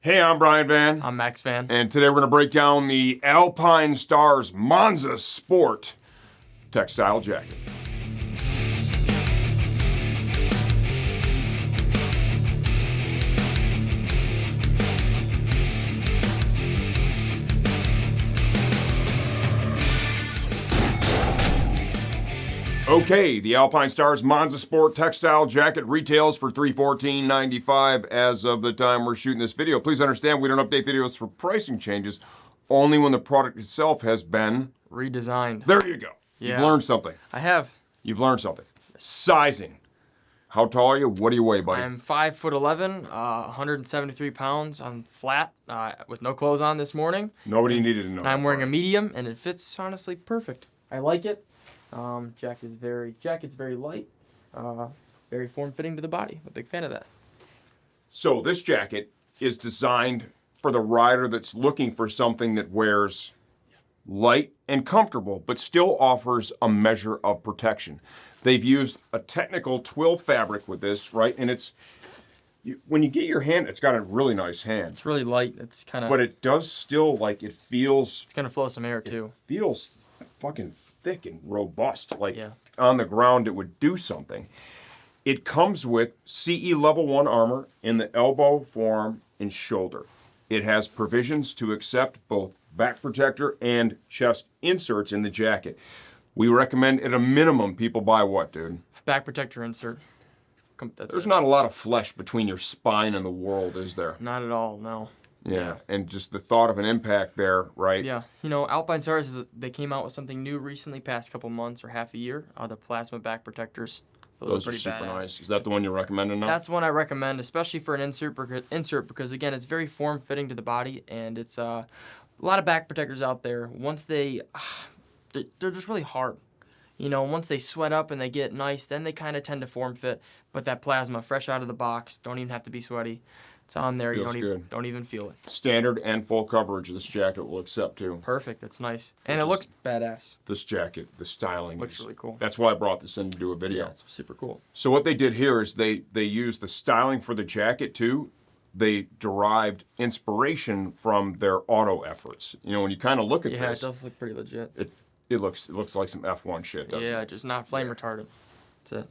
Hey, I'm Brian Van. I'm Max Van. And today we're going to break down the Alpinestars Monza Sport Textile Jacket. Okay, the Alpinestars Monza Sport Textile Jacket retails for $314.95 as of the time we're shooting this video. Please understand we don't update videos for pricing changes, only when the product itself has been redesigned. There you go. Yeah. You've learned something. I have. You've learned something. Sizing. How tall are you? What do you weigh, buddy? I'm 5'11", 173 pounds. I'm flat with no clothes on this morning. Nobody needed to know. I'm wearing a medium, and it fits honestly perfect. I like it. Jacket's very light, very form-fitting to the body. I'm a big fan of that. So this jacket is designed for the rider that's looking for something that wears light and comfortable, but still offers a measure of protection. They've used a technical twill fabric with this, right? And when you get your hand, it's got a really nice hand. It's really light. It's kind of. But it does still, like, it feels. It's gonna flow some air too. It feels fucking thick and robust. Like, yeah. On the ground, it would do something. It comes with CE Level 1 armor in the elbow, forearm, and shoulder. It has provisions to accept both back protector and chest inserts in the jacket. We recommend at a minimum people buy what, dude? Back protector insert. There's not a lot of flesh between your spine and the world, is there? Not at all, no. Yeah, and just the thought of an impact there, right? Yeah, you know, Alpinestars, they came out with something new recently, past couple months or half a year. The plasma back protectors. Those are super nice. Is that the one you're recommending now? That's one I recommend, especially for an insert because again, it's very form-fitting to the body, and it's a lot of back protectors out there. Once they're just really hard. You know, once they sweat up and they get nice, then they kind of tend to form fit. But that plasma, fresh out of the box, don't even have to be sweaty. It's on there. Feels You don't even feel it. Standard and full coverage this jacket will accept too. Perfect. That's nice. And it looks badass. This jacket, the styling looks really cool. That's why I brought this in to do a video. Yeah, it's super cool. So what they did here is they used the styling for the jacket too. They derived inspiration from their auto efforts. You know, when you kind of look at this. Yeah, it does look pretty legit. It looks like some F1 shit, doesn't it? Yeah, just not flame retardant. That's it.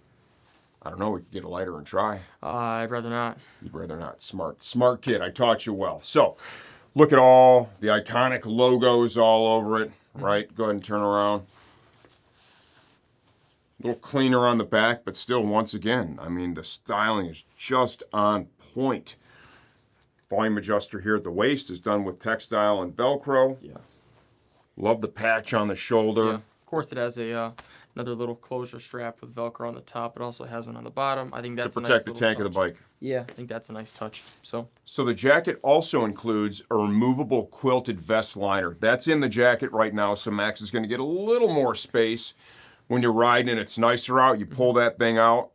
I don't know. We could get a lighter and try. I'd rather not. You'd rather not. Smart kid. I taught you well. So, look at all the iconic logos all over it, right? Go ahead and turn around. A little cleaner on the back, but still, once again, I mean, the styling is just on point. Volume adjuster here at the waist is done with textile and Velcro. Yeah. Love the patch on the shoulder. Yeah. Of course, it has another little closure strap with Velcro on the top. It also has one on the bottom. I think that's to protect a nice the tank touch. of the bike. Yeah, I think that's a nice touch. So the jacket also includes a removable quilted vest liner. That's in the jacket right now, so Max is going to get a little more space when you're riding and it's nicer out. You pull that thing out,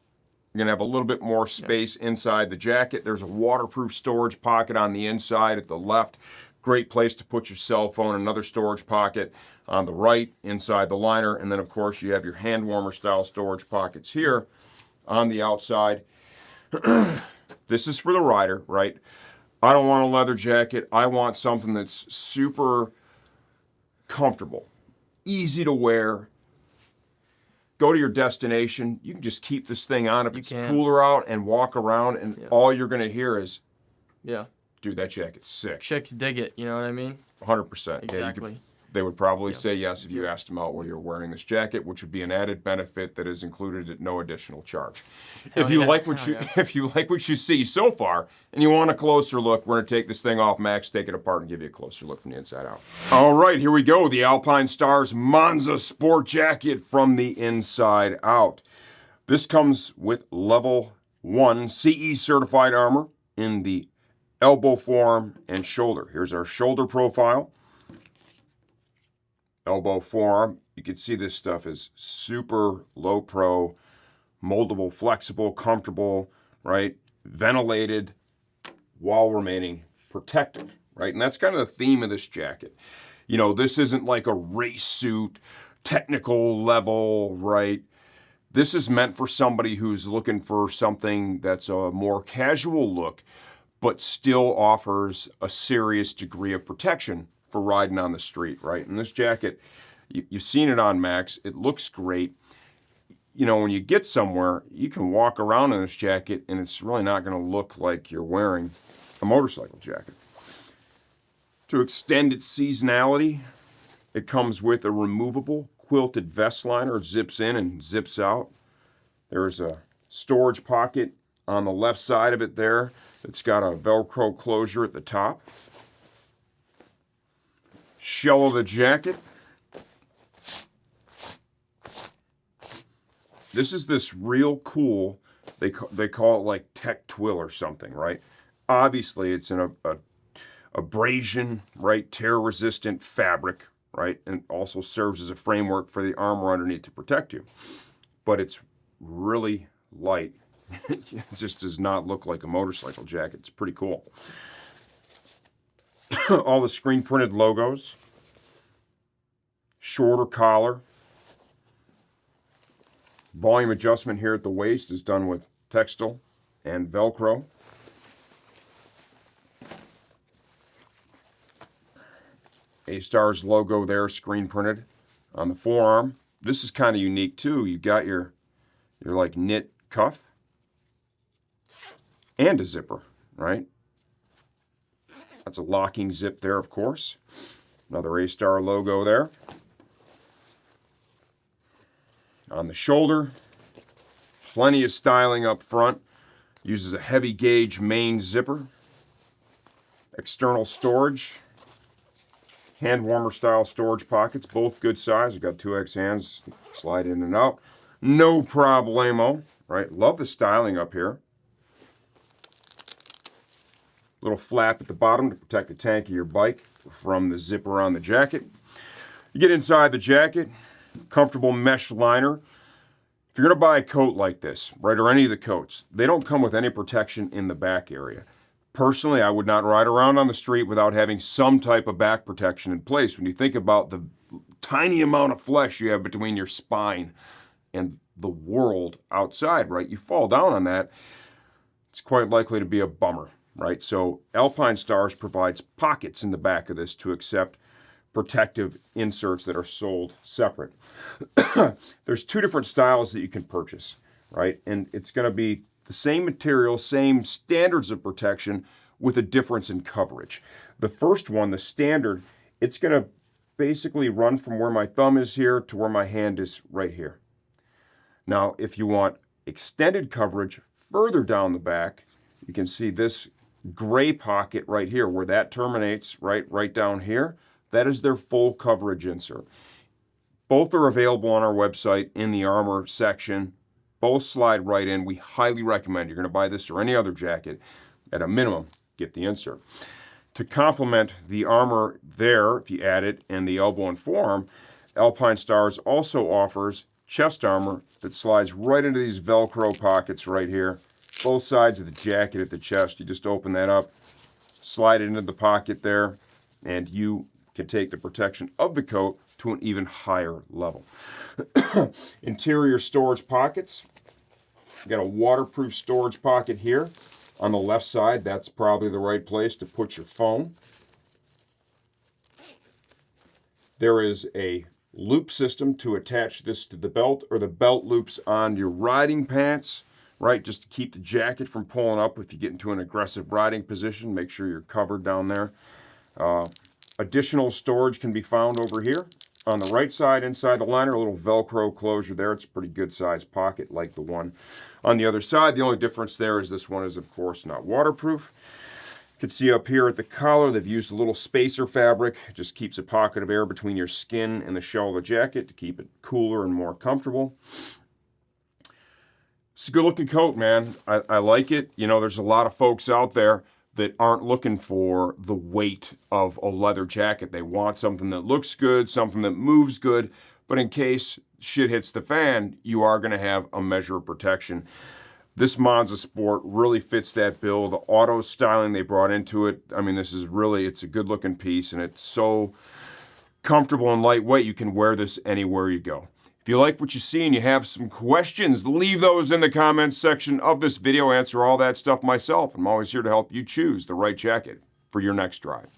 you're going to have a little bit more space inside the jacket. There's a waterproof storage pocket on the inside at the left. Great place to put your cell phone. Another storage pocket on the right inside the liner. And then, of course, you have your hand warmer style storage pockets here on the outside. This is for the rider, right? I don't want a leather jacket. I want something that's super comfortable, easy to wear. Go to your destination. You can just keep this thing on if it's cooler out and walk around, and all you're going to hear is, dude, that jacket's sick. Chicks dig it, you know what I mean? 100%. Exactly. Yeah, they would probably say yes if you asked them out while you're wearing this jacket, which would be an added benefit that is included at no additional charge. If you like what you see so far and you want a closer look, we're going to take this thing off, Max, take it apart, and give you a closer look from the inside out. All right, here we go. The Alpinestars Monza Sport Jacket from the inside out. This comes with Level 1 CE certified armor in the elbow, forearm, and shoulder. Here's our shoulder profile. Elbow, forearm. You can see this stuff is super low pro, moldable, flexible, comfortable, right? Ventilated while remaining protective, right? And that's kind of the theme of this jacket. You know, this isn't like a race suit, technical level, right? This is meant for somebody who's looking for something that's a more casual look, but still offers a serious degree of protection for riding on the street, right? And this jacket, you've seen it on Max. It looks great. You know, when you get somewhere, you can walk around in this jacket and it's really not going to look like you're wearing a motorcycle jacket. To extend its seasonality, it comes with a removable quilted vest liner. It zips in and zips out. There's a storage pocket on the left side of it there. It's got a Velcro closure at the top. Shell of the jacket. This is this real cool, they call it like tech twill or something, right? Obviously, it's in a abrasion, right, tear-resistant fabric, right, and also serves as a framework for the armor underneath to protect you. But it's really light. It just does not look like a motorcycle jacket. It's pretty cool. All the screen-printed logos. Shorter collar. Volume adjustment here at the waist is done with textile and Velcro. A-Stars logo there, screen printed on the forearm. This is kind of unique too. You got your like knit cuff and a zipper, right? That's a locking zip there, of course. Another A-Star logo there. On the shoulder, plenty of styling up front. Uses a heavy gauge main zipper. External storage. Hand warmer style storage pockets, both good size. I've got 2X hands, slide in and out. No problemo, right? Love the styling up here. Little flap at the bottom to protect the tank of your bike from the zipper on the jacket. You get inside the jacket, comfortable mesh liner. If you're going to buy a coat like this, right, or any of the coats, they don't come with any protection in the back area. Personally, I would not ride around on the street without having some type of back protection in place. When you think about the tiny amount of flesh you have between your spine and the world outside, right, you fall down on that, it's quite likely to be a bummer, right? So Alpinestars provides pockets in the back of this to accept protective inserts that are sold separate. There's two different styles that you can purchase, right? And it's going to be the same material, same standards of protection with a difference in coverage. The first one, the standard, it's going to basically run from where my thumb is here to where my hand is right here. Now, if you want extended coverage further down the back, you can see this gray pocket right here where that terminates, right down here. That is their full coverage insert. Both are available on our website in the armor section. Both slide right in. We highly recommend, you're going to buy this or any other jacket, at a minimum, get the insert. To complement the armor there, if you add it, and the elbow and forearm, Alpinestars also offers chest armor that slides right into these Velcro pockets right here. Both sides of the jacket at the chest. You just open that up, slide it into the pocket there, and you can take the protection of the coat to an even higher level. Interior storage pockets. You got a waterproof storage pocket here on the left side. That's probably the right place to put your phone. There is a loop system to attach this to the belt, or the belt loops on your riding pants, right? Just to keep the jacket from pulling up if you get into an aggressive riding position. Make sure you're covered down there. Additional storage can be found over here. On the right side, inside the liner, a little Velcro closure there. It's a pretty good sized pocket like the one on the other side. The only difference there is this one is, of course, not waterproof. You can see up here at the collar, they've used a little spacer fabric. It just keeps a pocket of air between your skin and the shell of the jacket to keep it cooler and more comfortable. It's a good looking coat, man. I like it. You know, there's a lot of folks out there that aren't looking for the weight of a leather jacket. They want something that looks good, something that moves good, but in case shit hits the fan, you are going to have a measure of protection. This Monza Sport really fits that bill. The auto styling they brought into it, I mean, this is really, it's a good looking piece, and it's so comfortable and lightweight, you can wear this anywhere you go. If you like what you see and you have some questions, leave those in the comments section of this video. Answer all that stuff myself. I'm always here to help you choose the right jacket for your next ride.